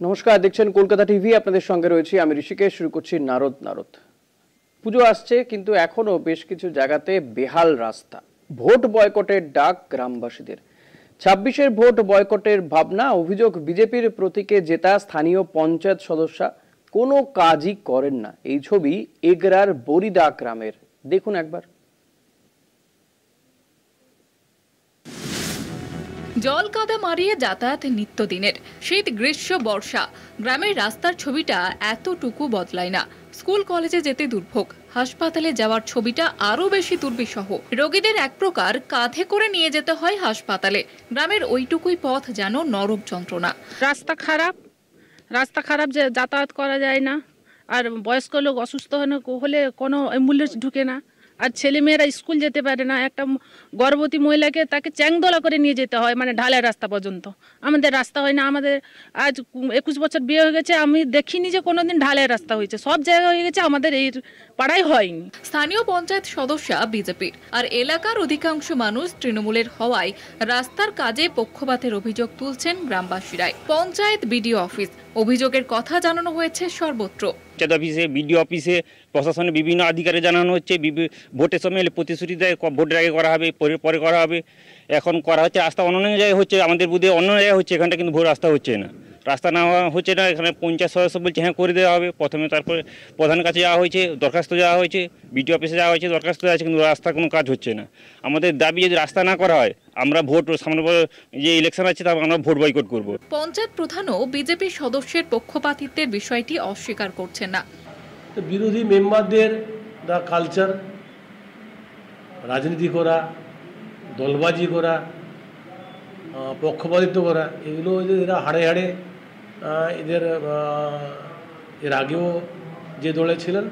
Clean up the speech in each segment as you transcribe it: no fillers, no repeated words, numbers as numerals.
নমস্কার, দেখছেন কলকাতা টিভি। আপনাদের সঙ্গে রয়েছি আমি ঋষিকেশ। শুরু করছি নারদ। পুজো আসছে, কিন্তু এখনো বেশ কিছু জায়গাতে বেহাল রাস্তা। ভোট বয়কটের ডাক গ্রামবাসীদের। 26-এর ভোট বয়কটের ভাবনা। অভিযোগ, বিজেপির প্রতীকে জেতা স্থানীয় পঞ্চায়েত সদস্য কোনো কাজই করেন না। এই ছবি এগরার বরিদা গ্রামের, দেখুন একবার। জল কাদা মারিয়ে যাতায়াত নিত্যদিনের। শীত, গ্রীষ্ম, বর্ষা, গ্রামের রাস্তার ছবিটা এতটুকু বদলায় না। স্কুল কলেজে যেতে দুর্ভোগ, হাসপাতালে যাওয়ার ছবিটা আরো বেশি দুর্বিষহ। রোগীদের এক প্রকার কাঁধে করে নিয়ে যেতে হয় হাসপাতালে। গ্রামের ওইটুকুই পথ যেন নরক যন্ত্রণা। রাস্তা খারাপ যে যাতায়াত করা যায় না। আর বয়স্ক লোক অসুস্থ হলে কোনো অ্যাম্বুলেন্স ঢুকে না। আর ছেলেমেয়েরা স্কুল যেতে পারে না। একটা গর্ভবতী মহিলাকে তাকে চ্যাংদোলা করে নিয়ে যেতে হয়, মানে ঢালাই রাস্তা পর্যন্ত। আমাদের রাস্তা হয় না। আমাদের আজ 21 বছর বিয়ে হয়ে গেছে, আমি দেখিনি যে কোনোদিন ঢালাই রাস্তা হয়েছে। সব জায়গায় হয়ে গেছে, আমাদের এই পাড়ায় হয়নি। স্থানীয় পঞ্চায়েত সদস্য বিজেপির, আর এলাকার অধিকাংশ মানুষ তৃণমূলের হওয়ায় রাস্তার কাজে পক্ষপাতের অভিযোগ তুলছেন গ্রামবাসীরাই। পঞ্চায়েত বিডিও অফিস, অভিযোগের কথা জানানো হয়েছে সর্বত্র। পঞ্চায়েত অফিসে, বিডিও অফিসে, প্রশাসনে বিভিন্ন আধিকারিক জানানো হচ্ছে। ভোটের সময় প্রতিশ্রুতি দেয় ভোটের আগে করা হবে, পরে করা হবে। এখন করা হচ্ছে, রাস্তা অন্য জায়গায় হচ্ছে, আমাদের বুধে অন্য জায়গায় হচ্ছে, এখানটা কিন্তু ভোট রাস্তা হচ্ছে না। রাস্তা না হচ্ছে না, এখানে পঞ্চায়েত সদস্য বলছে হ্যাঁ করে দেওয়া হবে প্রথমে। তারপরে প্রধানের কাছে যাওয়া হয়েছে, দরখাস্ত যাওয়া হয়েছে, বিডিও অফিসে যাওয়া হয়েছে, দরখাস্ত আছে, কিন্তু রাস্তার কোনো কাজ হচ্ছে না। আমাদের দাবি, যদি রাস্তা না করা হয়, আমরা ভোট সামনে যে ইলেকশন আছে তারপর আমরা ভোট বয়কট করব। পঞ্চায়েত প্রধানও বিজেপি সদস্যের পক্ষপাতিত্বের বিষয়টি অস্বীকার করছেন না। বিরোধী মেম্বারদের দা কালচার, রাজনীতি করা, দলবাজি করা, পক্ষপাতিত্ব করা, এগুলো এরা হাড়ে হাড়ে এর আগেও যে দলে ছিলেন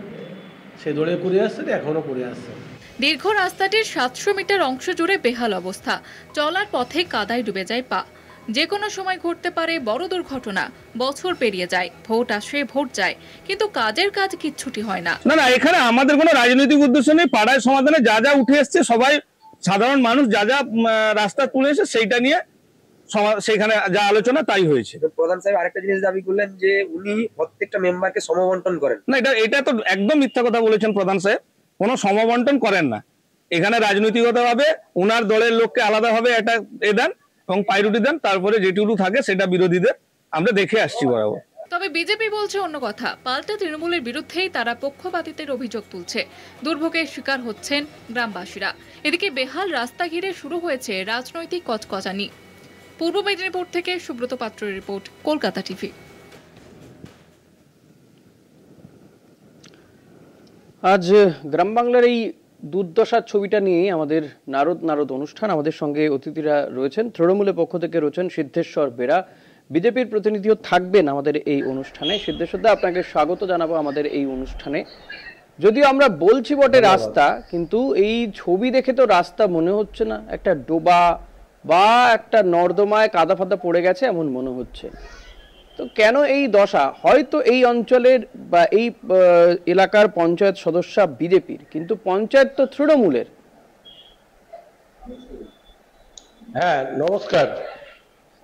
সেই দলে করে আসছেন, এখনও করে আসছেন। দীর্ঘ রাস্তাটির 700 মিটার অংশ জুড়ে বেহাল অবস্থা। চলার পথে কাদায় ডুবে যায় পা। যে কোনো সময় ঘটতে পারে বড় দুর্ঘটনা। বছর পেরিয়ে যায়, ভোট আসে, ভোট যায়, কিন্তু কাজের কাজ কিচ্ছুটি হয় না। না, এখানে আমাদের কোনো রাজনৈতিক উদ্দেশ্য নেই। পাড়ায় সমাধানে যা যা উঠে এসছে, সবাই সাধারণ মানুষ যা যা রাস্তা তুলে এসে সেইটা নিয়ে সেখানে যা আলোচনা তাই হয়েছে। প্রধান সাহেব আরেকটা জিনিস দাবি করলেন যে উনি প্রত্যেকটা মেম্বারকে সমবন্টন করেন। না, এটা তো একদম মিথ্যা কথা বলেছেন প্রধান সাহেব। কোনো সমবন্টন করেন না। এখানে রাজনৈতিকভাবে উনার দলের লোককে আলাদাভাবে একটা দেন এবং প্রায়োরিটি দেন, তারপরে যেটুকু থাকে সেটা বিরোধীদের আমরা দেখে আসছি বরাবর। তবে বিজেপি বলছে অন্য কথা। পাল্টা তৃণমূলের বিরুদ্ধেই তারা পক্ষপাতিত্বের অভিযোগ তুলছে। দুর্ভোগের শিকার হচ্ছেন গ্রামবাসীরা। এদিকে বেহাল রাস্তা ঘিরে শুরু হয়েছে রাজনৈতিক কচকচানি। পূর্ব মেদিনীপুর থেকে সুব্রত পাত্রের রিপোর্ট, কলকাতা টিভি। আজ গ্রাম বাংলার এই দুর্দশার ছবিটা নিয়ে আমাদের নারদ অনুষ্ঠান। আমাদের সঙ্গে অতিথিরা রয়েছেন। তৃণমূলের পক্ষ থেকে রয়েছেন সিদ্ধেশ্বর বেরা, বিজেপির প্রতিনিধিও থাকবেন আমাদের এই অনুষ্ঠানে। সিদ্ধেশ্বরদা, আপনাকে স্বাগত জানাবো আমাদের এই অনুষ্ঠানে। যদিও আমরা বলছি বটে রাস্তা, কিন্তু এই ছবি দেখে তো রাস্তা মনে হচ্ছে না, একটা ডোবা বা একটা নর্দমায় কাদা ফাদা পড়ে গেছে এমন মনে হচ্ছে। তো কেন এই দশা? হয়তো এই অঞ্চলের বা এই এলাকার পঞ্চায়েত সদস্য বিজেপির, কিন্তু পঞ্চায়েত তো তৃণমূলের। হ্যাঁ, নমস্কার।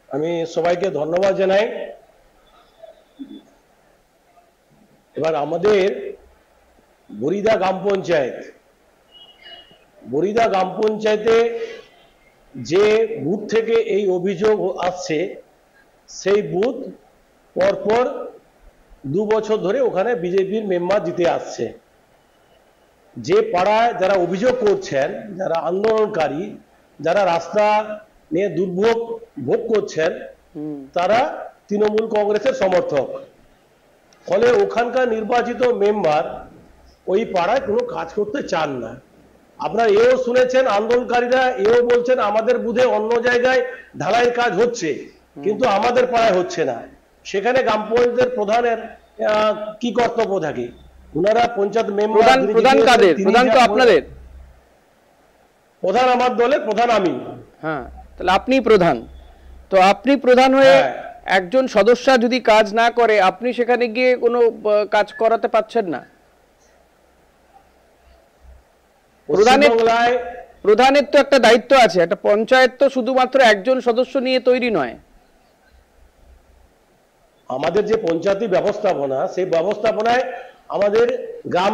আমি সবাইকে ধন্যবাদ জানাই। এবার আমাদের বরিদা গ্রাম পঞ্চায়েতে যে বুথ থেকে এই অভিযোগ আসছে, সেই বুথ পরপর 2 বছর ধরে ওখানে বিজেপির মেম্বার জিতে আসছে। যে পাড়ায় যারা অভিযোগ করছেন, যারা আন্দোলনকারী, যারা রাস্তা নিয়ে দুর্ভোগ ভোগ করছেন, তারা তৃণমূল কংগ্রেসের সমর্থক। ফলে ওখানকার নির্বাচিত মেম্বার ওই পাড়ায় কোনো কাজ করতে চান না। আপনারা এও শুনেছেন, আন্দোলনকারীরা এও বলছেন আমাদের বুথে অন্য জায়গায় ঢালাইয়ের কাজ হচ্ছে, কিন্তু আমাদের পাড়ায় হচ্ছে না। সেখানে গ্রাম পঞ্চায়েতের প্রধানের কি কর্তব্য থাকে? ওনারা পঞ্চায়েত মেম্বার, প্রধান কাদের? প্রধান তো আপনাদের। প্রধান আমার দলের প্রধান আমি। হ্যাঁ, তাহলে আপনি প্রধান। তো আপনি প্রধান হয়ে একজন সদস্য যদি কাজ না করে, আপনি সেখানে গিয়ে কোনো কাজ করাতে পারছেন না। প্রধানের তো একটা দায়িত্ব আছে। একটা পঞ্চায়েত তো শুধুমাত্র একজন সদস্য নিয়ে তৈরি নয়। আমাদের যে পঞ্চায়েতি ব্যবস্থাপনা, সেই ব্যবস্থাপনায় আমাদের গ্রাম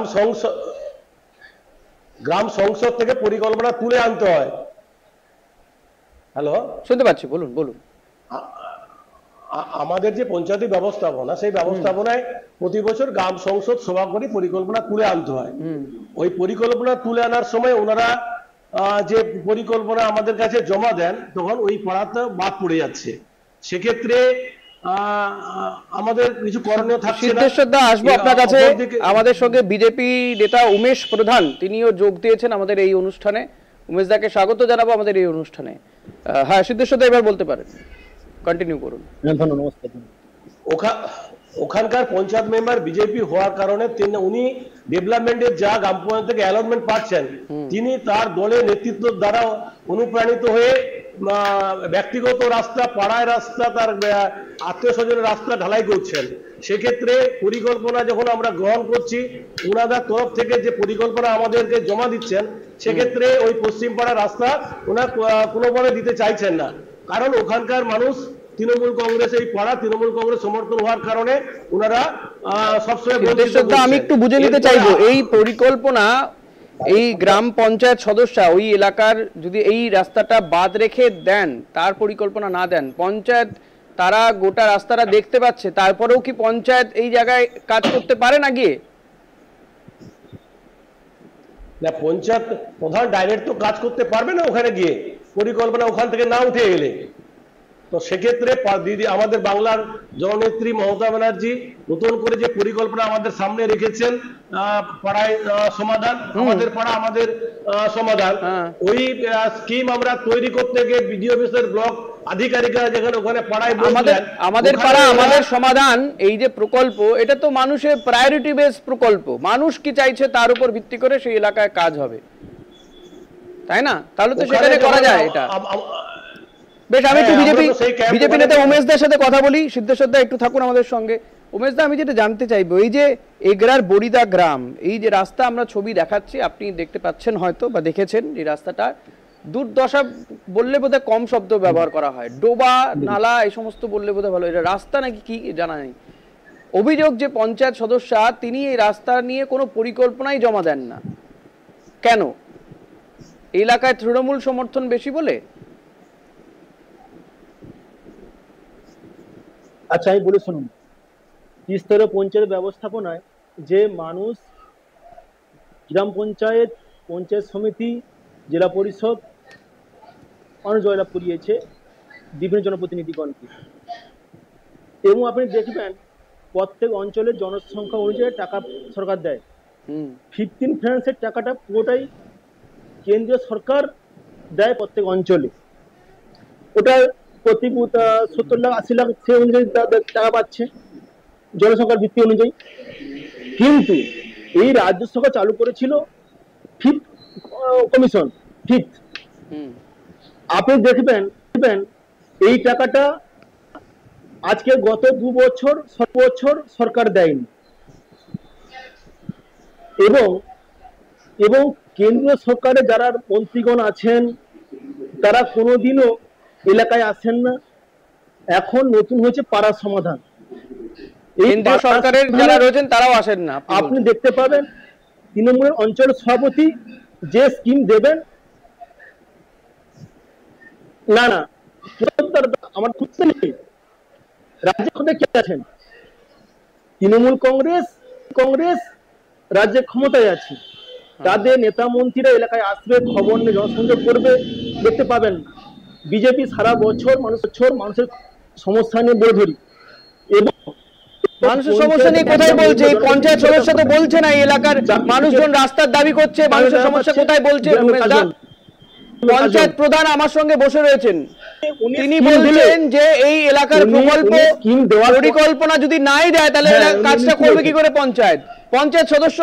সংসদ থেকে পরিকল্পনা তুলে আনতে হয়। হ্যালো, শুনতে পাচ্ছি, বলুন বলুন। আমাদের যে পঞ্চায়েতি ব্যবস্থাপনা, সেই ব্যবস্থাপনায় প্রতি বছর গ্রাম সংসদ সভা করে পরিকল্পনা তুলে আনতে হয়। ওই পরিকল্পনা তুলে আনার সময় ওনারা যে পরিকল্পনা আমাদের কাছে জমা দেন, তখন ওই পাড়াতে বাদ পড়ে যাচ্ছে। সেক্ষেত্রে আমাদের কিছু করণীয় থাকছে না। সিদ্ধেশ্বর দা, আসবো আপনার কাছে। আমাদের সঙ্গে বিজেপি নেতা উমেশ প্রধান, তিনিও যোগ দিয়েছেন আমাদের এই অনুষ্ঠানে। উমেশ দাকে স্বাগত জানাবো আমাদের এই অনুষ্ঠানে। হ্যাঁ সিদ্ধেশ্বর দা, এবার বলতে পারেন, কন্টিনিউ করুন। ওখানকার পঞ্চায়েত মেম্বার বিজেপি হওয়ার কারণে উনি ডেভেলপমেন্টের যা গ্রাম পঞ্চায়েত থেকে অ্যালটমেন্ট পাচ্ছেন, তিনি তার দলের নেতৃত্ব দ্বারা অনুপ্রাণিত হয়ে ব্যক্তিগত রাস্তা, পাড়ায় রাস্তা, তার আত্মীয় স্বজনের রাস্তা ঢালাই করছেন। সেক্ষেত্রে পরিকল্পনা যখন আমরা গ্রহণ করছি, ওনাদের তরফ থেকে যে পরিকল্পনা আমাদেরকে জমা দিচ্ছেন, সেক্ষেত্রে ওই পশ্চিম পাড়ার রাস্তা ওনারা কোনোভাবে দিতে চাইছেন না। কারণ ওখানকার মানুষ তৃণমূল কংগ্রেস, এই পাড়া তৃণমূল কংগ্রেস সমর্থন হওয়ার কারণে ওনারা সবসময় বলছেন। আমি একটু বুঝে নিতে চাইবো, এই পরিকল্পনা এই গ্রাম পঞ্চায়েত সদস্য ওই এলাকার যদি এই রাস্তাটা বাদ রেখে দেন, তার পরিকল্পনা না দেন, পঞ্চায়েত তারা গোটা রাস্তাটা দেখতে পাচ্ছে, তারপরেও কি পঞ্চায়েত এই জায়গায় কাজ করতে পারে না গিয়ে? না, পঞ্চায়েত প্রধান ডাইরেক্ট তো কাজ করতে পারবে না ওখানে গিয়ে, পরিকল্পনা ওখান থেকে না উঠে এলে। তো সেক্ষেত্রে দিদি আমাদের বাংলার জননেত্রী মমতা ব্যানার্জি নতুন করে যে পরিকল্পনা আমাদের সামনে রেখেছেন, পাড়ায় সমাধান, আমাদের পাড়া আমাদের সমাধান, ওই স্কিম আমরা তৈরি করতে গিয়ে বিডিও অফিসের ব্লক আধিকারিকরা যেখানে ওখানে পাড়ায় আমাদের পাড়া আমাদের সমাধান, এই যে প্রকল্প, এটা তো মানুষের প্রায়োরিটি বেস প্রকল্প। মানুষ কি চাইছে তার উপর ভিত্তি করে সেই এলাকায় কাজ হবে, তাই না? তাহলে তো সেখানে করা যায় এটা। বেশ, আমি একটু বিজেপি নেতা উমেশ দার সাথে কথা বলি। সিদ্ধেশ্বর দা একটু থাকুন আমাদের সঙ্গে। উমেশ দা, আমি যেটা জানতে চাইবো, এই যে এগরার বড়িদা গ্রাম, এই যে রাস্তা আমরা ছবি দেখাচ্ছি, আপনি দেখতে পাচ্ছেন হয়তো বা দেখেছেন, এই রাস্তাটা দুর্দশা বললে বোধহয় কম শব্দ ব্যবহার করা হয়, ডোবা নালা এই সমস্ত বললে বোধহয় ভালো। এটা রাস্তা নাকি কি জানা নেই। অভিযোগ যে পঞ্চায়েত সদস্য তিনি এই রাস্তা নিয়ে কোনো পরিকল্পনাই জমা দেন না। কেন? এলাকায় তৃণমূল সমর্থন বেশি বলে? আচ্ছা, আমি বলে শুনুন, ত্রিস্তরীয় পঞ্চায়েত ব্যবস্থাপনায় যে মানুষ গ্রাম পঞ্চায়েত, পঞ্চায়েত সমিতি, জেলা পরিষদ মানুষ জয়লাভ করিয়েছে বিভিন্ন জনপ্রতিনিধিগণকে, এবং আপনি দেখবেন প্রত্যেক অঞ্চলের জনসংখ্যা অনুযায়ী টাকা সরকার দেয়। 15 ফাইন্যান্সের টাকাটা পুরোটাই কেন্দ্রীয় সরকার দেয় প্রত্যেক অঞ্চলে। ওটা প্রতি 70 লাখ 80 লাখ সে অনুযায়ী টাকা পাচ্ছে জনসংখ্যার ভিত্তি অনুযায়ী। কিন্তু এই রাজ্য সরকার চালু করেছিল ফিফথ কমিশন, ফিফথ। আপনি দেখবেন এই টাকাটা আজকে গত 2 বছর সরকার দেয়নি, এবং কেন্দ্রীয় সরকারে যারা মন্ত্রীগণ আছেন তারা কোনোদিনও এলাকায় আসেন না। এখন নতুন হয়েছে পাড়া সমাধান, কেন্দ্রীয় সরকারের যারা রয়েছেন তারাও আসেন না। আপনি দেখতে পাবেন তৃণমূলের অঞ্চল সভাপতি যে স্কিম দেবেন, না আমার খুঁজতে নেই, রাজ্যে ক্ষমতায় কে আছেন? তৃণমূল কংগ্রেস রাজ্যে ক্ষমতায় আছে, তাদের নেতা মন্ত্রীরা এলাকায় আসবে, খবর নিয়ে জনসংযোগ করবে, দেখতে পাবেন না। বিজেপি সারা বছর মানুষের সমস্যা নিয়ে বলে ধরি, এবং মানুষের সমস্যা নিয়ে কোথায় বলছে? এই পঞ্চায়েত সদস্য তো বলছে না এই এলাকার মানুষজন রাস্তার দাবি করছে, মানুষের সমস্যা কোথায় বলছে? পঞ্চায়েত প্রধান আমার সঙ্গে বসে রয়েছেন, তিনি বলছেন যে এই এলাকার প্রকল্প পরিকল্পনা যদি নাই দেয় তাহলে কাজটা করবে কি করে পঞ্চায়েত? পঞ্চায়েত সদস্য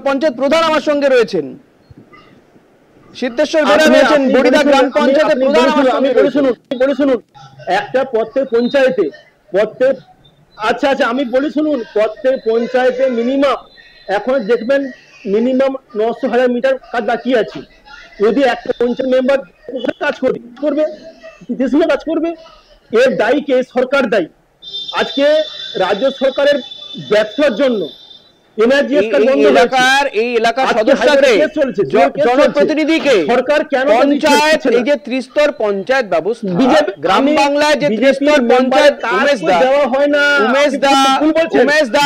পঞ্চায়েত প্রধান আমার সঙ্গে রয়েছেন, সিদ্ধেশ্বর বেরা রয়েছেন, বড়িদা গ্রাম পঞ্চায়েতের প্রধান আমার সঙ্গে রয়েছেন। বলে শুনুন, একটা প্রত্যেক পঞ্চায়েতে আচ্ছা আমি বলি শুনুন, প্রত্যেক পঞ্চায়েতে মিনিমাম এখন দেখবেন মিনিমাম 900,000 মিটার কাজ বাকি আছে। যদি একটা পঞ্চায়েত মেম্বার কাজ করবে কাজ করবে, এর দায়ী কে? সরকার দায়ী। আজকে রাজ্য সরকারের ব্যর্থতার জন্য এই এলাকার সদস্যকে জনপ্রতিনিধিকে সরকার কেন পঞ্চায়েত এই যে ত্রিস্তর পঞ্চায়েত ব্যবস্থা গ্রাম বাংলায় যে ত্রিস্তর পঞ্চায়েত উমেশ দা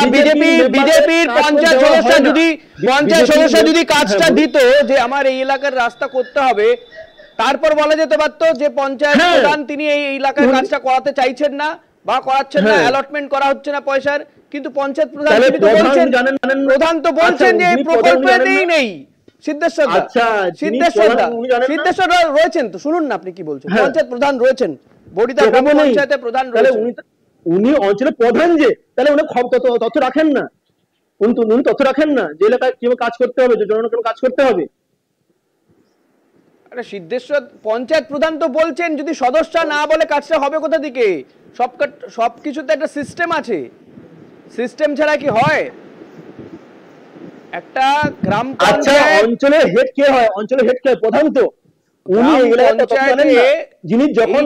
বিজেপির পঞ্চায়েত সদস্য যদি কাজটা দিত যে আমার এই এলাকার রাস্তা করতে হবে, তারপর বলা যেতে পারতো যে পঞ্চায়েত প্রধান তিনি এই এলাকার কাজটা করাতে চাইছেন না বা করাচ্ছেন না, অ্যালটমেন্ট করা হচ্ছে না পয়সার, কিন্তু পঞ্চায়েত প্রধান তো বলছেন যে এই প্রকল্পেতেই নেই। সিদ্ধেশ্বর রয়েছেন তো, শুনুন না আপনি কি বলছেন। পঞ্চায়েত প্রধান রয়েছেন, বড়িদা গ্রাম পঞ্চায়েতের প্রধান রয়েছেন, উনি অঞ্চলের প্রধান, যে তাহলে উনি তথ্য রাখেন না, উনি তথ্য রাখেন না যে এলাকায় কিভাবে কাজ করতে হবে, যে জনগণকে কাজ করতে হবে। সিদ্ধেশ্বর পঞ্চায়েত প্রধান তো বলছেন যদি সদস্য না বলে কাজটা হবে কোথা থেকে? সবকিছুতে একটা সিস্টেম আছে, সিস্টেম ছাড়া কি হয়? একটা গ্রাম পঞ্চায়েত অঞ্চলের হেড কে হয়? অঞ্চলের হেড কে? প্রধান তো উনি। যিনি যখন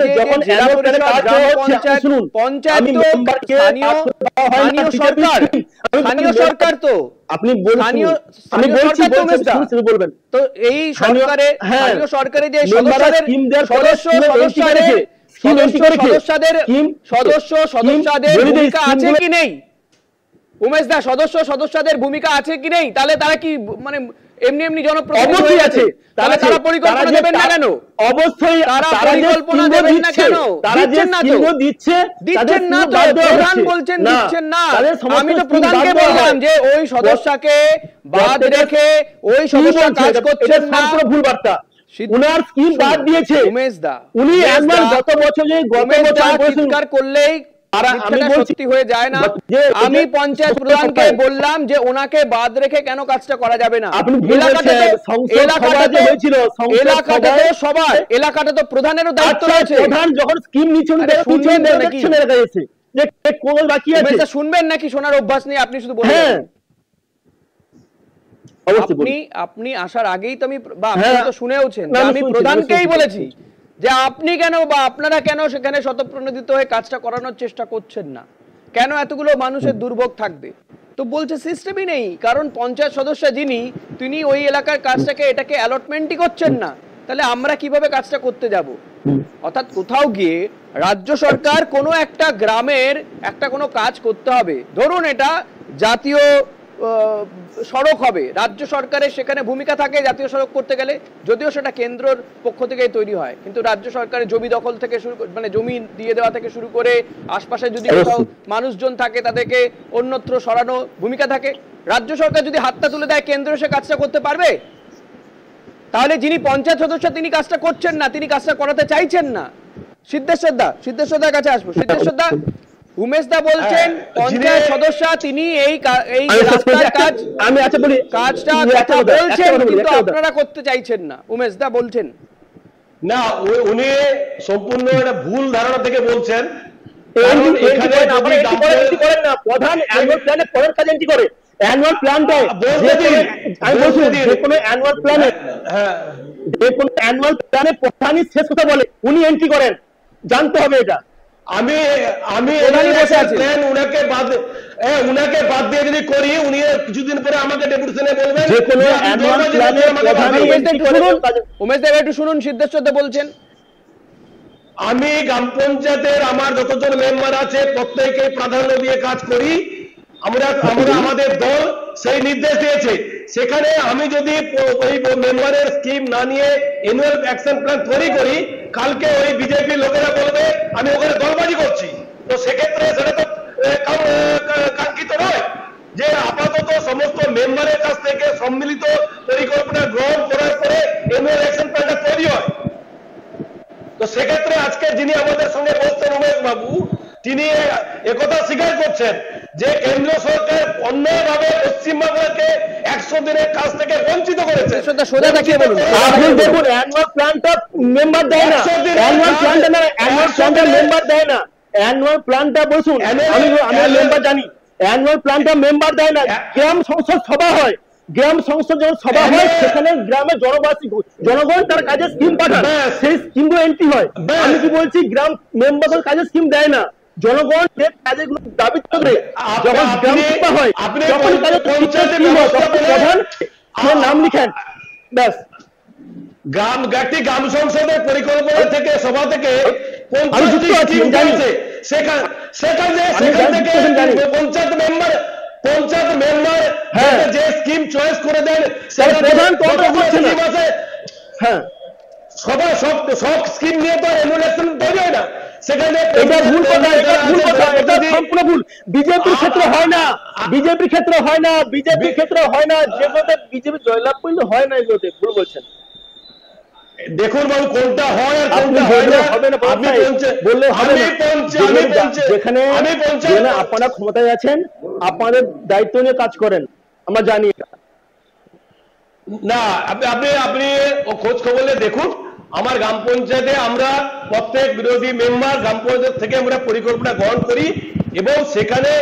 স্থানীয় সরকার তো আপনি বলবেন তো এই সরকারে যে সদস্যদের ভূমিকা আছে কি নেই? উমেশ দা, সদস্যদের ভূমিকা আছে কি নেই? তাহলে তারা কি মানে এমনি জনপ্রতিনিধি আছে, তাহলে তারা পরিকল্পনা দেবেন না কেন? অবশ্যই তারা পরিকল্পনা দেবেন না কেন? দিচ্ছেন না তো, প্রধান বলছেন দিচ্ছেন না। আমি তো প্রধানকে বললাম যে ওই সদস্যকে বাদ রেখে ওই সদস্য কাজ করছেন না, ভুল বার্তা। উনার স্কিম বাদ দিয়েছে উমেশ দা। উনি একবার গত বছর চিৎকার করলেই সত্যি হয়ে যায় না। আমি পঞ্চায়েত প্রধানকে বললাম যে ওনাকে বাদ রেখে কেন কাজটা করা যাবে না? এলাকাটা তো প্রধানেরও দায়িত্ব রয়েছে। প্রধান যখন স্কিম নিচ্ছে শুনবেন নাকি? শোনার অভ্যাস নেই, আপনি শুধু বলবেন। আপনি আসার আগেই তো আমি শুনেওছেন, আমি প্রধানকেই বলেছি যে আপনি কেন বা আপনারা কেন সেখানে স্বতঃপ্রণোদিত হয়ে কাজটা করানোর চেষ্টা করছেন না? কেন এতগুলো মানুষের দুর্ভোগ থাকবে? তো বলছে সিস্টেমই নেই, কারণ পঞ্চায়েত সদস্য যিনি তিনি ওই এলাকার কাজটাকে এটাকে অ্যালটমেন্টই করছেন না, তাহলে আমরা কিভাবে কাজটা করতে যাব? অর্থাৎ কোথাও গিয়ে রাজ্য সরকার কোনো একটা গ্রামের একটা কোনো কাজ করতে হবে, ধরুন এটা জাতীয় সড়ক হবে, রাজ্য সরকারের সেখানে ভূমিকা থাকে জাতীয় সড়ক করতে গেলে, যদিও সেটা কেন্দ্রের পক্ষ থেকেই তৈরি হয়, কিন্তু রাজ্য সরকারের জমি দখল থেকে শুরু মানে জমি দিয়ে দেওয়া থেকে শুরু করে আশপাশে যদি কোথাও মানুষজন থাকে তাদেরকে অন্যত্র সরানো ভূমিকা থাকে। রাজ্য সরকার যদি হাতটা তুলে দেয়, কেন্দ্র সে কাজটা করতে পারবে? তাহলে যিনি পঞ্চায়েত সদস্য তিনি কাজটা করছেন না, তিনি কাজটা করাতে চাইছেন না। সিদ্ধেশ্বরদার কাছে আসবো। সিদ্ধেশ্বরদা, উমেশ দা বলছেন পঞ্চায়েত সদস্য তিনি এই রাস্তার কাজ আমি বলি কাজটা কথা বলছেন কিন্তু আপনারা করতে চাইছেন না, উমেশ দা বলছেন। না, উনি সম্পূর্ণ একটা ভুল ধারণা থেকে বলছেন। প্রধান অ্যানুয়াল প্ল্যানে পরের কাজ এন্ট্রি করে, অ্যানুয়াল প্ল্যানটা আমি বলছি যে কোনো অ্যানুয়াল প্ল্যানে যে কোনো অ্যানুয়াল প্ল্যানে প্রধানই শেষ কথা বলে, উনি এন্ট্রি করেন, জানতে হবে এটা। আমি প্ল্যান উনাকে বাদ দিয়ে যদি করি, উনি কিছুদিন পরে আমাকে ডেপুটেশনে বলবেন যে কোনো অ্যানুয়াল প্ল্যানে উমেশ দা একটু শুনুন, সিদ্ধেশ্বর বলছেন। আমি গ্রাম পঞ্চায়েতের আমার যতজন মেম্বার আছে প্রত্যেককে প্রাধান্য দিয়ে কাজ করি। আমরা আমাদের দল সেই নির্দেশ দিয়েছে, সেখানে আমি যদি ওই মেম্বারের স্কিম না নিয়ে অ্যানুয়াল অ্যাকশন প্ল্যান তৈরি করি, কালকে ওই বিজেপি লোকেরা বলবে আমি ওখানে দলবাজি করছি। তো সেক্ষেত্রে সেটা তো কাঙ্ক্ষিত নয় যে আপাতত সমস্ত মেম্বারের কাছ থেকে সম্মিলিত পরিকল্পনা গ্রহণ করার পরে অ্যানুয়াল অ্যাকশন প্ল্যানটা তৈরি হয়। তো সেক্ষেত্রে আজকে যিনি আমাদের সঙ্গে বলছেন উমেশ বাবু, তিনি একথা স্বীকার করছেন যে কেন্দ্র সরকার অন্যায়ভাবে পশ্চিমবাংলাকে 100 দিনের কাজ থেকে বঞ্চিত করেছে। আপনি দেখুন অ্যানুয়াল প্ল্যানটা মেম্বার দেয় না, অ্যানুয়াল প্ল্যানটা মেম্বার দেয় না, অ্যানুয়াল প্ল্যানটা বলুন আমি মেম্বার জানি, অ্যানুয়াল প্ল্যানটা মেম্বার দেয় না। গ্রাম সংসদ সভা হয়, গ্রাম সংসদ যখন সভা হয় সেখানে গ্রামের জনগণ তার কাজে স্কিম পাঠায়, সেই স্কিমগুলো এন্ট্রি হয়। আমি কি বলছি গ্রাম মেম্বারদের কাজে স্কিম দেয় না, জনগণ যে কাজেগুলো দাবি করে যখন গ্রাম সভা হয় আপনি যখন পঞ্চায়েতে প্রধান সে নাম লিখেন, ব্যাস। গ্রাম সংসদের পরিকল্পনা থেকে সভা থেকে আমি যুক্ত আছি, আমি জানি। সেখান থেকে পঞ্চায়েত মেম্বার যে স্কিম চয়েস করে দেন প্রধান তদন্ত করছে না। হ্যাঁ, সব স্কিম নিয়ে তো এমুলেশন তৈরি হয় না, সেখানে এটা ভুল কথা, এটা ভুল কথা, এটা সম্পূর্ণ ভুল। বিজেপির ক্ষেত্রে হয় না, বিজেপির ক্ষেত্রে হয় না, বিজেপির ক্ষেত্রে হয় না, যেগুলোতে বিজেপি জয়লাভ করলে হয় না, এগুলোতে ভুল বলছেন। দেখুন বাবু, কোনটা হয় আর আপনি কোনটা হয় না হবে না, আপনি বললে হবে না। যেখানে যেখানে আপনারা ক্ষমতায় আছেন, আপনাদের দায়িত্ব নিয়ে কাজ করেন, আমরা জানি। না, আপনি খোঁজ খবর দেখুন, আমার গ্রাম পঞ্চায়েতে আমরা প্রত্যেক বিরোধী মেম্বার গ্রাম পঞ্চায়েত থেকে আমরা পরিকল্পনা গ্রহণ করি এবং সেখানে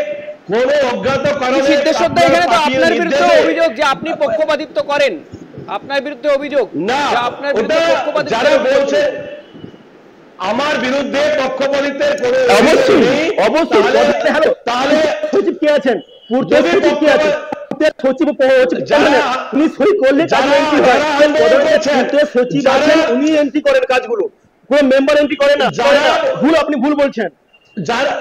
কোন অজ্ঞাত কারণে সিদ্ধেশ্বর দা, এখানে তো আপনার বিরুদ্ধে অভিযোগ যে আপনি পক্ষপাতিত্ব করেন, আপনার বিরুদ্ধে অভিযোগ না, যে আপনার বিরুদ্ধে ওটা পক্ষপাতিত্ব যারা বলছে আমার বিরুদ্ধে পক্ষপাতিত্বের কোনো অবশ্যই তাহলে সচিব কে আছেন, পূর্ত সচিব কে আছেন, সচিব উনি সই করলে সচিব আছেন, উনি এন্ট্রি করেন কাজগুলো, কোন মেম্বার এন্ট্রি করে না। ভুল, আপনি ভুল বলছেন। যারা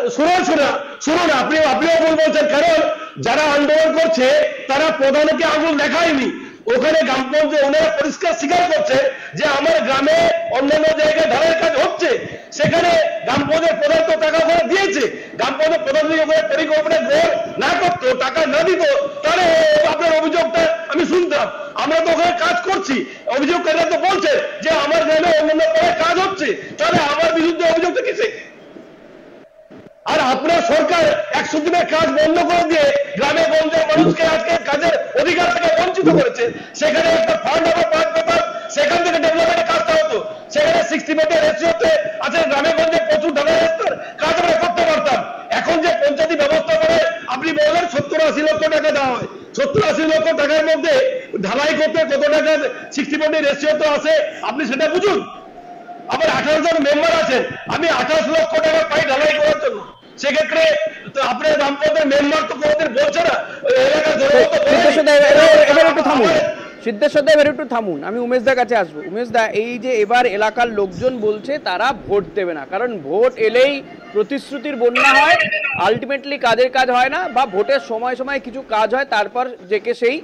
শুনুন আপনিও ভুল বলছেন, কারণ যারা আন্দোলন করছে তারা প্রধানকে আঙুল দেখায়নি। ওখানে গ্রাম পঞ্চায়েত ওনারা পরিষ্কার স্বীকার করছে যে আমার গ্রামে অন্যান্য জায়গায় ঢালাইয়ের কাজ হচ্ছে, সেখানে গ্রাম পঞ্চায়েত প্রধান তো টাকা করে দিয়েছে। গ্রাম পঞ্চায়েত প্রধান যদি ওখানে পরিকল্পনা গ্রহণ না করতো, টাকা না দিত, তাহলে আপনার অভিযোগটা আমি শুনতাম। আমরা তো ওখানে কাজ করছি, অভিযোগকারীরা তো বলছে যে আমার গ্রামে অন্যান্য কাজ হচ্ছে, তাহলে আমার বিরুদ্ধে অভিযোগটা কিসে? আর আপনার সরকার 100 দিনের কাজ বন্ধ করে দিয়ে গ্রামে গঞ্জে মানুষকে আজকে কাজের অধিকার থেকে বঞ্চিত করেছে। সেখানে একটা ফান্ড হবে 5 পেপার, সেখান থেকে ডেভেলপমেন্টের কাজটা হতো। সেখানে 60 বেডের রেশিওতে আছে, গ্রামে গঞ্জে প্রচুর ঢালাই রাস্তার কাজ আমরা করতে পারতাম। এখন যে পঞ্চায়েতি ব্যবস্থা করে আপনি বললেন 70-80 লক্ষ টাকা দেওয়া হয়, 70-80 লক্ষ টাকার মধ্যে ঢালাই করতে কত টাকা 60 বেডের রেশিও তো আছে, আপনি সেটা বুঝুন। আবার 18 জন মেম্বার আছেন, আমি 28 লক্ষ টাকা পাই ঢালাই করার জন্য। সেক্ষেত্রে আপনার গ্রাম পঞ্চায়েত মেম্বার তো কোনোদিন বলছে না সিদ্ধেশ্বর দেব, একটু থামুন, আমি উমেশ দার কাছে আসবো। উমেশ দা, এই যে এবার এলাকার লোকজন বলছে তারা ভোট দেবে না, কারণ ভোট এলেই প্রতিশ্রুতির বন্যা হয়, আলটিমেটলি কাজের কাজ হয় না, বা ভোটের সময় সময় কিছু কাজ হয় তারপর যেকে সেই।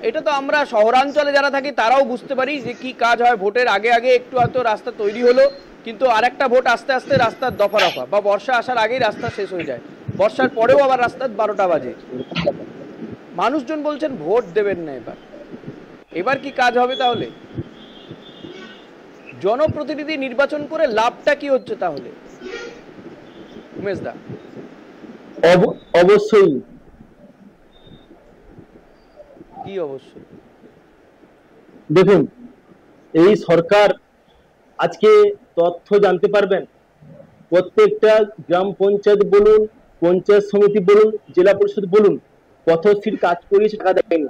এটা তো আমরা শহরাঞ্চলে যারা থাকি তারাও বুঝতে পারি যে কি কাজ হয়। ভোটের আগে আগে একটু হয়তো রাস্তা তৈরি হলো, কিন্তু আরেকটা ভোট আস্তে আস্তে রাস্তার দফা রফা, বা বর্ষা আসার আগেই রাস্তা শেষ হয়ে যায়, বর্ষার পরেও আবার রাস্তার 12টা বাজে। মানুষজন বলছেন ভোট দেবেন না। এবার কি কাজ হবে তাহলে? জনপ্রতিনিধি নির্বাচন করে লাভটা কি হচ্ছে তাহলে উমেশ দা? অবশ্যই। কি অবশ্যই? দেখুন, এই সরকার আজকে তথ্য জানতে পারবেন, প্রত্যেকটা গ্রাম পঞ্চায়েত বলুন, পঞ্চায়েত সমিতি বলুন, জেলা পরিষদ বলুন, পথশ্রীর কাজ করিয়েছে, টাকা দেয়নি।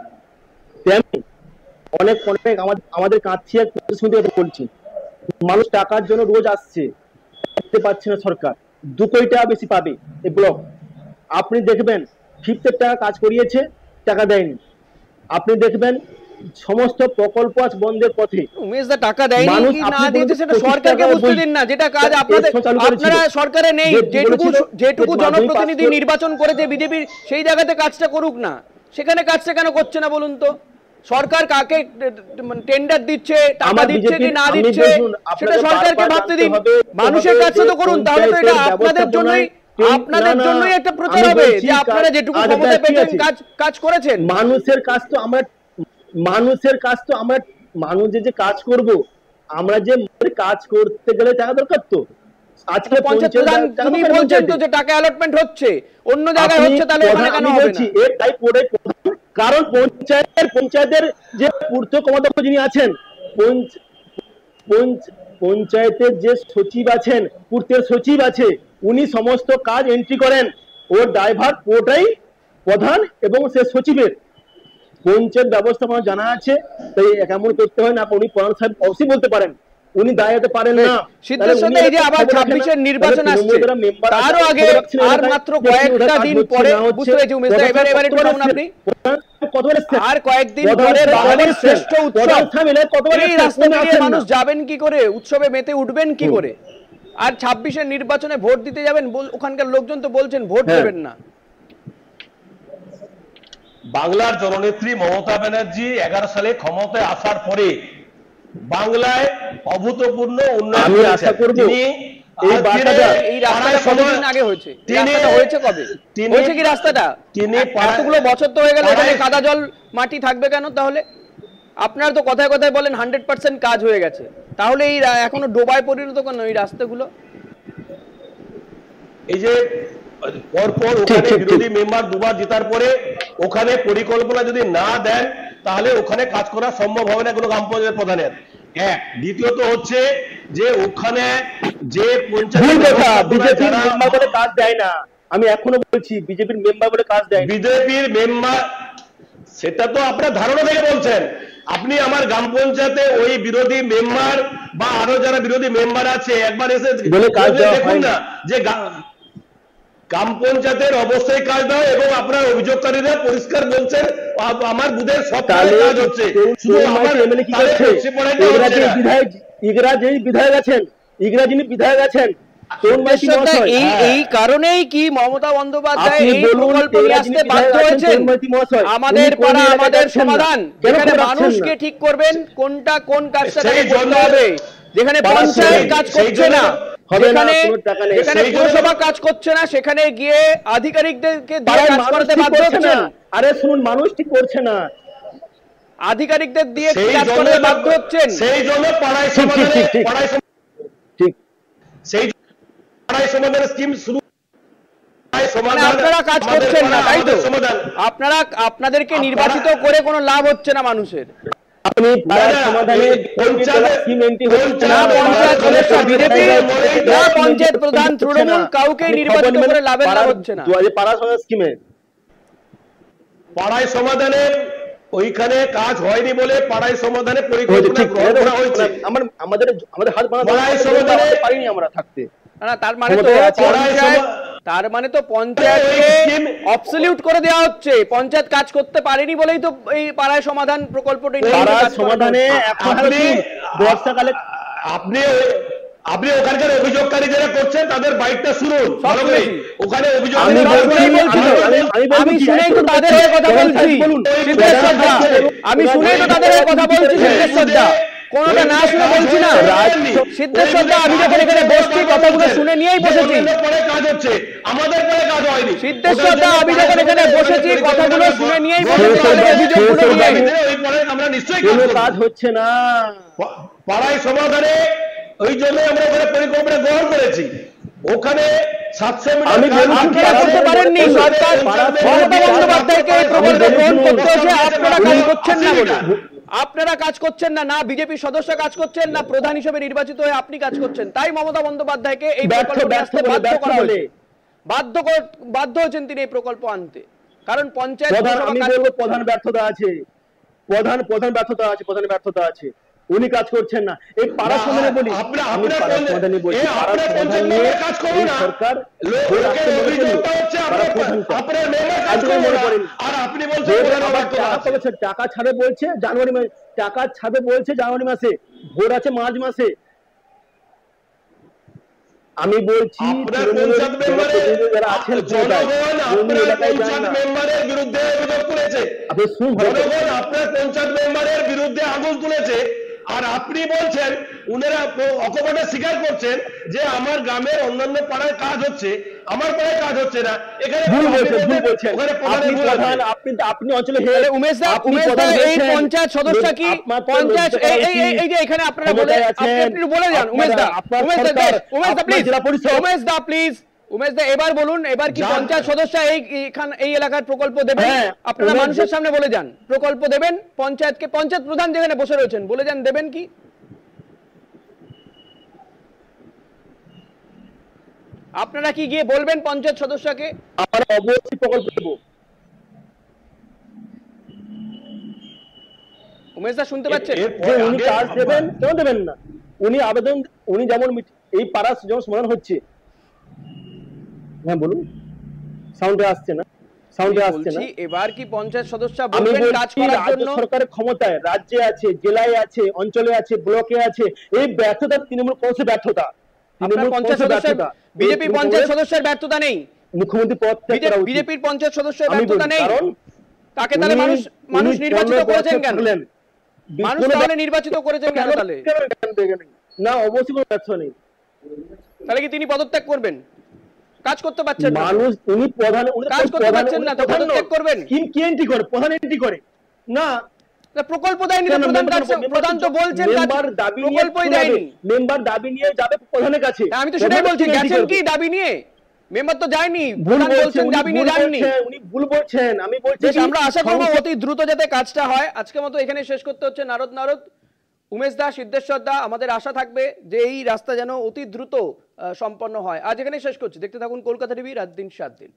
তেমনি অনেক আমাদের কাঁচিয়া সমিতি কথা বলছি, মানুষ টাকার জন্য রোজ আসছে, দেখতে পাচ্ছে না সরকার 2 কোটি টাকা বেশি পাবে এই ব্লক। আপনি দেখবেন 50 টাকা কাজ করিয়েছে, টাকা দেয়নি। আপনি দেখবেন সমস্ত প্রকল্প আজ বন্ধের পথে। উমেশ দা, টাকা দেয়নি কি না দিয়েছে সেটা সরকারকে বুঝতে দিন না, যেটা কাজ আপনারা সরকারে নেই। যেটুকু জনপ্রতিনিধি নির্বাচন করেছে বিজেপি, সেই জায়গাতে কাজটা করুক না, সেখানে কাজটা কেন করছে না বলুন তো? সরকার কাকে টেন্ডার দিচ্ছে, টাকা দিচ্ছে কি না দিচ্ছে সেটা সরকারকে ভাবতে দিন, মানুষের কাজটা তো করুন। তাহলে তো এটা আপনাদের জন্যই একটা প্রচার হবে যে আপনারা যেটুকু ক্ষমতা পেয়েছেন কাজ করেছেন। মানুষের কাজ তো আমরা মানুষ যে কাজ করব, আমরা যে কাজ করতে গেলে টাকা দরকার। তো আজকে পঞ্চায়েত প্রধান তিনি বলছেন তো যে টাকা অ্যালটমেন্ট হচ্ছে, অন্য জায়গায় হচ্ছে, তাহলে এখানে কেন হবে না? এটাই পড়ে, কারণ পঞ্চায়েতের যে পূর্ত কর্মদক্ষ যিনি আছেন, পঞ্চায়েতের যে সচিব আছেন, পূর্তের সচিব আছে, উনি সমস্ত কাজ এন্ট্রি করেন। ওর ড্রাইভার পুরোটাই প্রধান এবং সে সচিবের। পঞ্চায়েত ব্যবস্থাপনা জানা আছে, তাই এমন করতে হয় না। উনি প্রধান সাহেব অবশ্যই বলতে পারেন উনি দাঁড়াতে পারেন না। সিদ্ধেশ্বর দা, এই যে আবার 26-এর নির্বাচন আসছে, তারও আগে আর মাত্র কয়েকটা দিন পরে, বুঝতে পেরেছি উমেশ দা, এবার একটু থামুন আপনি। আর কয়েকদিন পরে বাঙালির শ্রেষ্ঠ উৎসব, এই রাস্তা দিয়ে মানুষ যাবেন কি করে, উৎসবে মেতে উঠবেন কি করে? আর 26-এর নির্বাচনে ভোট দিতে যাবেন, ওখানকার লোকজন তো বলছেন ভোট দেবেন না। বাংলার জননেত্রী মমতা ব্যানার্জি 11 সালে ক্ষমতায় আসার পরে বাংলায় অভূতপূর্ণ উন্নয়ন আমি আশা করব এই রাস্তাটা কতদিন আগে হয়েছে? রাস্তাটা হয়েছে কবে? হয়েছে কি রাস্তাটা? এতগুলো বছর তো হয়ে গেল, এখানে কাদা জল মাটি থাকবে কেন তাহলে? আপনারা তো কথায় কথায় বলেন 100% কাজ হয়ে গেছে, তাহলে এই এখনো ডোবায় পরিণত কেন এই রাস্তাগুলো? এই যে পরপর ওখানে বিরোধী মেম্বার দুবার জেতার পরে ওখানে পরিকল্পনা যদি না দেন তাহলে ওখানে কাজ করা সম্ভব হবে না কোনো গ্রাম পঞ্চায়েত প্রধানের। এক, দ্বিতীয়ত হচ্ছে যে ওখানে যে বিজেপির মেম্বার বলে কাজ দেয় না, আমি এখনো বলছি বিজেপির মেম্বার বলে কাজ দেয়। বিজেপির মেম্বার, সেটা তো আপনার ধারণা থেকে বলছেন। আপনি আমার গ্রাম পঞ্চায়েতে ওই বিরোধী মেম্বার বা আরো যারা বিরোধী মেম্বার আছে একবার এসে দেখুন না যে গ্রাম পঞ্চায়েতের অবশ্যই কাজ দাও, এবং আপনার অভিযোগকারীরা পরিষ্কার বলছেন আমার বুথের সব কাজ হচ্ছে। শুধু আমার এমএলএ কি করছে? ইগরা যেই বিধায়ক আছেন, ইগরা যিনি বিধায়ক আছেন, এই কারণেই কি মমতা বন্দ্যোপাধ্যায় এই প্রকল্প নিয়ে আসতে বাধ্য হয়েছেন? আমাদের পাড়া আমাদের সমাধান, যেখানে মানুষকে ঠিক করবেন কোনটা কোন কাজটা করতে হবে, যেখানে পঞ্চায়েত কাজ করছে না, যেখানে পুরসভা কাজ করছে না, সেখানে গিয়ে আধিকারিকদেরকে দিয়ে কাজ করাতে বাধ্য হচ্ছেন। আরে শুনুন, মানুষ ঠিক করছে না, আধিকারিকদের দিয়ে কাজ করাতে বাধ্য হচ্ছেন। সেই জন্য পাড়ায় সমাধানের স্কিম শুরু, আপনারা কাজ করছেন না তাই তো? আপনাদেরকে নির্বাচিত করে কোনো লাভ হচ্ছে না মানুষের। আপনি পঞ্চায়েত প্রধান তৃণমূল কাউকে নির্বাচিত করে লাভের লাভ হচ্ছে না। পাড়ায় সমাধানের ওইখানে কাজ হয়নি বলে পাড়ায় সমাধানে পরিকল্পনা গ্রহণ করা হয়েছে। আমাদের হাত পাড়ায় সমাধানে পারিনি আমরা থাকতে। তার মানে তো পঞ্চায়েতকে অবসলিউট করে দেওয়া হচ্ছে, পঞ্চায়েত কাজ করতে পারেনি বলেই তো এই পাড়ায় সমাধান প্রকল্পটা সমাধানে বর্ষাকালে আপনি ওখানকার অভিযোগকারী যারা করছেন তাদের বাইকটা শুনুন ভালো করে। ওখানে অভিযোগ আমি শুনেই তো তাদের হয়ে কথা বলছি সিদ্ধেশ্বর দা, আমি শুনেই তো তাদের হয়ে কথা বলছি সিদ্ধেশ্বর দা, কোনটা না শুনে বলছি না সিদ্ধেশ্বর দা। আমি যখন এখানে বসছি কথাগুলো শুনে নিয়েই বসেছি আমাদের পরে কাজ হয়নি সিদ্ধেশ্বর দা, আমি যখন এখানে বসেছি কথাগুলো শুনে নিয়েই বসেছি, অভিযোগগুলো নিয়ে আমরা নিশ্চয়ই কাজ হচ্ছে না পাড়ায় সমাধানে। ওই জন্য আমরা ওখানে পরিকল্পনা গ্রহণ করেছি। ওখানে 700 আপনারা করতে পারেননি, সরকার মমতা বন্দ্যোপাধ্যায়কে এই প্রকল্প গ্রহণ করতে হচ্ছে, আপনারা কাজ করছেন না বলে। আপনারা কাজ করছেন না, না বিজেপি সদস্য কাজ করছেন, না প্রধান হিসেবে নির্বাচিত হয়ে আপনি কাজ করছেন, তাই মমতা বন্দ্যোপাধ্যায়কে এই প্রকল্প আসতে বাধ্য করা হয়েছে। বাধ্য হয়েছেন তিনি এই প্রকল্প আনতে, কারণ পঞ্চায়েত প্রধান ব্যর্থতা আছে, প্রধান ব্যর্থতা আছে, উনি কাজ করছেন না। এই পাড়া সমাধানে বলি, সরকার টাকা ছাড়ে বলছে জানুয়ারি মাসে, টাকা ছাড়বে বলছে জানুয়ারি মাসে, ভোট আছে মার্চ মাসে। আমি বলছি যারা আছেন আপনার পঞ্চায়েত মেম্বারের বিরুদ্ধে আঙুল তুলেছে, আর আপনি বলছেন উনারা অকপটে স্বীকার করছেন যে আমার গ্রামের অন্যান্য পাড়ায় কাজ হচ্ছে, আমার পাড়ায় কাজ হচ্ছে না। এখানে ভুল বলছেন আপনি অঞ্চলে উমেশ দা, এই পঞ্চায়েত সদস্য কি পঞ্চায়েত এই যে এখানে আপনারা বলে আপনি বলে যান উমেশ দা প্লিজ উমেশ দা এবার বলুন, এবার কি পঞ্চায়েত সদস্য এই এলাকার প্রকল্প দেবেন? আপনারা মানুষের সামনে বলে যান প্রকল্প দেবেন পঞ্চায়েতকে, পঞ্চায়েত প্রধান যেখানে বসে রয়েছেন বলে যান দেবেন কি? আপনারা কি গিয়ে বলবেন পঞ্চায়েত সদস্যকে আমরা অবশ্যই প্রকল্প দেব? উমেশ দা শুনতে পাচ্ছেন? উনি কাজ দেবেন, কেন দেবেন না? উনি আবেদন, উনি যেমন এই পাড়ার যেমন সমাধান হচ্ছে। হ্যাঁ বলুন, সাউন্ডে আসছে না, সাউন্ডে আসছে না। বলছি, এবার কি পঞ্চায়েত সদস্য আমি বলবেন কাজ বলছি করার রাজ্য জন্য? সরকারের ক্ষমতায়, রাজ্যে আছে, জেলায় আছে, অঞ্চলে আছে, ব্লকে আছে। এই ব্যর্থতা তৃণমূল কংগ্রেসের ব্যর্থতা। আপনার পঞ্চায়েত সদস্য, বিজেপি পঞ্চায়েত সদস্যের ব্যর্থতা নেই, মুখ্যমন্ত্রী পদ ত্যাগ করা উচিত। বিজেপির পঞ্চায়েত সদস্যের আমি ব্যর্থতা বলি, নেই, কারণ তাকে তাহলে মানুষ নির্বাচিত করেছেন কেন? মানুষ কোনো তাহলে নির্বাচিত করেছেন কেন তাহলে? না, অবশ্যই কোনো ব্যর্থ নেই। তাহলে কি তিনি পদত্যাগ করবেন? কাজ করতে পারছেন না, মানুষ, উনি প্রধান, কাজ করতে পারছেন না, তো পদত্যাগ করবেন? স্কিম কি এন্ট্রি করে, প্রধান এন্ট্রি করে না। না, প্রকল্প দেয়নি তো, প্রধান তো বলছেন মেম্বার দাবি নিয়ে প্রকল্পই দেয়নি। মেম্বার দাবি নিয়ে যাবে প্রধানের কাছে। আমি তো সেটাই বলছি, গেছেন কি দাবি নিয়ে? মেম্বার তো যায়নি, প্রধান বলছেন দাবি নিয়ে যাননি। উনি ভুল বলছেন। আমি বলছি বেশ, আমরা আশা করবো অতি দ্রুত যাতে কাজটা হয়। আজকের মতো এখানে শেষ করতে হচ্ছে নারদ। উমেশ দা, সিদ্ধেশ্বর দা, আমাদের আশা থাকবে যে এই রাস্তা যেন অতি দ্রুত সম্পন্ন হয়। আজ এখানে শেষ করছি। দেখতে থাকুন কলকাতা টিভি, রাত দিন 7 দিন।